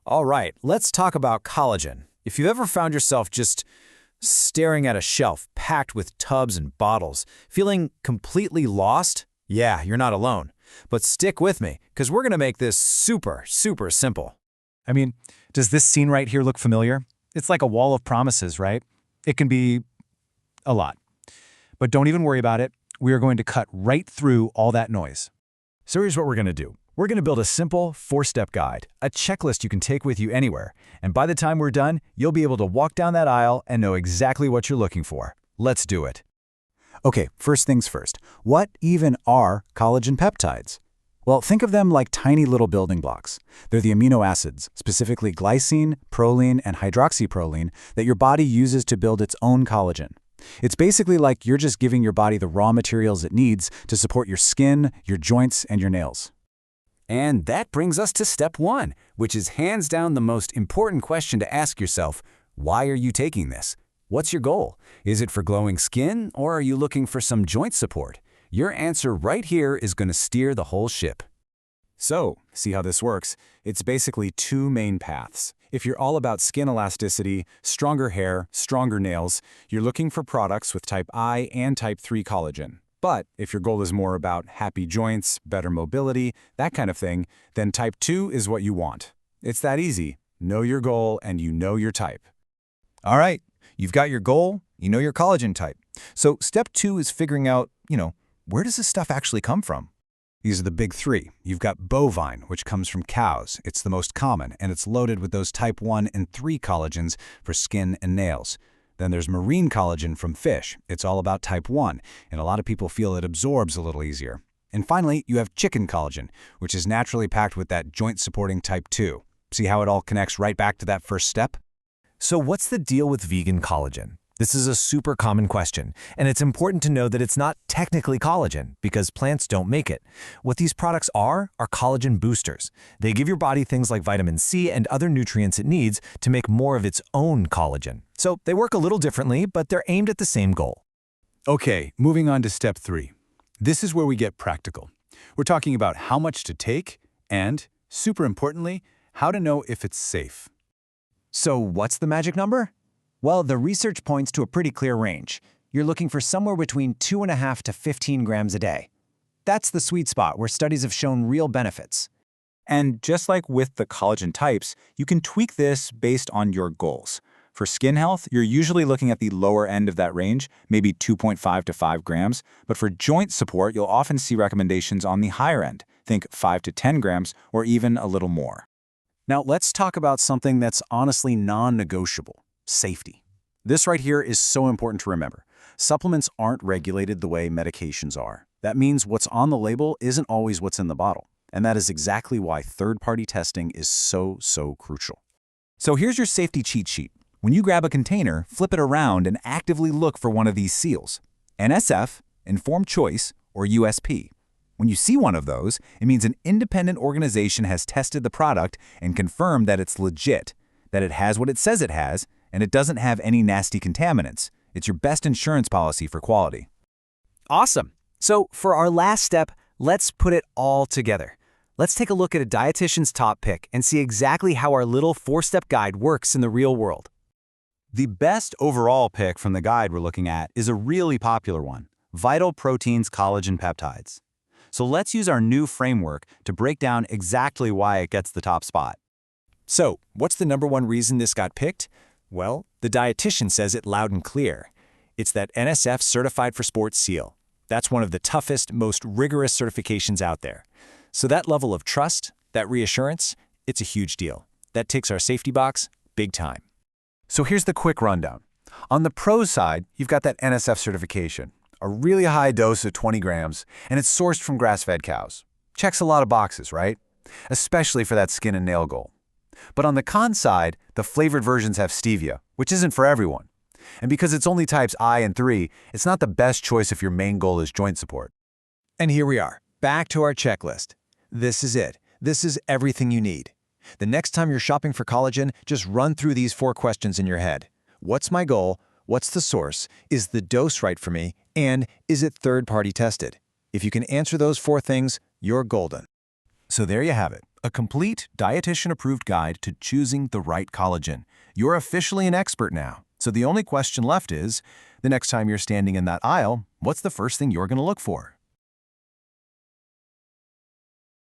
All right, let's talk about collagen. If you've ever found yourself just staring at a shelf packed with tubs and bottles, feeling completely lost, yeah, you're not alone. But stick with me, because we're going to make this super, super simple. I mean, does this scene right here look familiar? It's like a wall of promises, right? It can be a lot. But don't even worry about it. We are going to cut right through all that noise. So here's what we're going to do. We're going to build a simple 4-step guide, a checklist you can take with you anywhere. And by the time we're done, you'll be able to walk down that aisle and know exactly what you're looking for. Let's do it. Okay, first things first. What even are collagen peptides? Well, think of them like tiny little building blocks. They're the amino acids, specifically glycine, proline, and hydroxyproline, that your body uses to build its own collagen. It's basically like you're just giving your body the raw materials it needs to support your skin, your joints, and your nails. And that brings us to step 1, which is hands down the most important question to ask yourself. Why are you taking this? What's your goal? Is it for glowing skin, or are you looking for some joint support? Your answer right here is going to steer the whole ship. So, see how this works? It's basically two main paths. If you're all about skin elasticity, stronger hair, stronger nails, you're looking for products with type I and type 3 collagen. But if your goal is more about happy joints, better mobility, that kind of thing, then type 2 is what you want. It's that easy. Know your goal and you know your type. All right, you've got your goal, you know your collagen type. So step 2 is figuring out, where does this stuff actually come from? These are the big 3. You've got bovine, which comes from cows. It's the most common, and it's loaded with those type 1 and 3 collagens for skin and nails. Then there's marine collagen from fish. It's all about type 1, and a lot of people feel it absorbs a little easier. And finally, you have chicken collagen, which is naturally packed with that joint-supporting type 2. See how it all connects right back to that first step? So what's the deal with vegan collagen? This is a super common question, and it's important to know that it's not technically collagen because plants don't make it. What these products are collagen boosters. They give your body things like vitamin C and other nutrients it needs to make more of its own collagen. So they work a little differently, but they're aimed at the same goal. Okay, moving on to step 3. This is where we get practical. We're talking about how much to take and, super importantly, how to know if it's safe. So what's the magic number? Well, the research points to a pretty clear range. You're looking for somewhere between 2.5 to 15 grams a day. That's the sweet spot where studies have shown real benefits. And just like with the collagen types, you can tweak this based on your goals. For skin health, you're usually looking at the lower end of that range, maybe 2.5 to 5 grams. But for joint support, you'll often see recommendations on the higher end. Think 5 to 10 grams or even a little more. Now, let's talk about something that's honestly non-negotiable. Safety. This right here is so important to remember. Supplements aren't regulated the way medications are. That means what's on the label isn't always what's in the bottle. And that is exactly why third-party testing is so crucial. So here's your safety cheat sheet. When you grab a container, flip it around and actively look for one of these seals: NSF, Informed Choice, or USP. When you see one of those, it means an independent organization has tested the product and confirmed that it's legit, that it has what it says it has, and it doesn't have any nasty contaminants. It's your best insurance policy for quality. Awesome. So for our last step, let's put it all together. Let's take a look at a dietitian's top pick and see exactly how our little 4-step guide works in the real world. The best overall pick from the guide we're looking at is a really popular one: Vital Proteins Collagen Peptides. So let's use our new framework to break down exactly why it gets the top spot. So, what's the number 1 reason this got picked? Well, the dietitian says it loud and clear. It's that NSF Certified for Sport seal. That's one of the toughest, most rigorous certifications out there. So that level of trust, that reassurance, it's a huge deal. That ticks our safety box big time. So here's the quick rundown. On the pro side, you've got that NSF certification, a really high dose of 20 grams, and it's sourced from grass-fed cows. Checks a lot of boxes, right? Especially for that skin and nail goal. But on the con side, the flavored versions have stevia, which isn't for everyone. And because it's only types I and 3, it's not the best choice if your main goal is joint support. And here we are, back to our checklist. This is it. This is everything you need. The next time you're shopping for collagen, just run through these 4 questions in your head. What's my goal? What's the source? Is the dose right for me? And is it third-party tested? If you can answer those 4 things, you're golden. So there you have it, a complete dietitian-approved guide to choosing the right collagen. You're officially an expert now. So the only question left is, the next time you're standing in that aisle, what's the first thing you're going to look for?